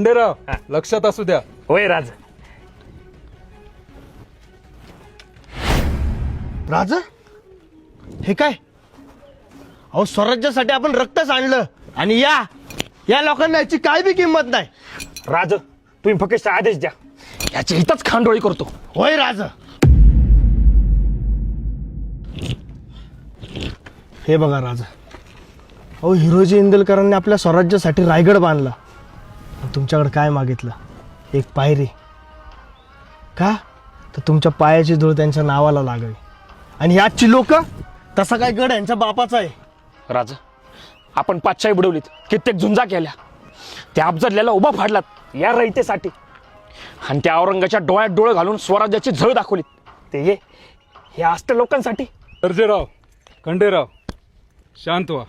खंडेराव लक्षात असू द्या. होय राज. राज हे काय? अहो स्वराज्यासाठी आपण रक्तच आणलं आणि या लोकांना याची काय बी किंमत नाही. राज तुम्ही फक्त आदेश द्या, याची हितच खांडोळी करतो. होय राज. हे बघा राज, अहो हिरोजी इंदलकरांनी आपल्या स्वराज्यासाठी रायगड बांधला. तुमच्याकडे काय मागितलं? एक पायरी. का? तर तुमच्या पायाची धूळ त्यांच्या नावाला लागावी. आणि याची लोक, तसा काय गड यांच्या बापाचा आहे. राज आपण पाचशाही बुडवलीत, कित्येक झुंजा केल्या, त्या अफजलला उभा फाडलात या रयतेसाठी, आणि त्या औरंगाच्या डोळ्यात डोळे घालून स्वराज्याची झळ दाखवलीत, ते हे असतं लोकांसाठी. सर्जेराव, खंडेराव शांत व्हा.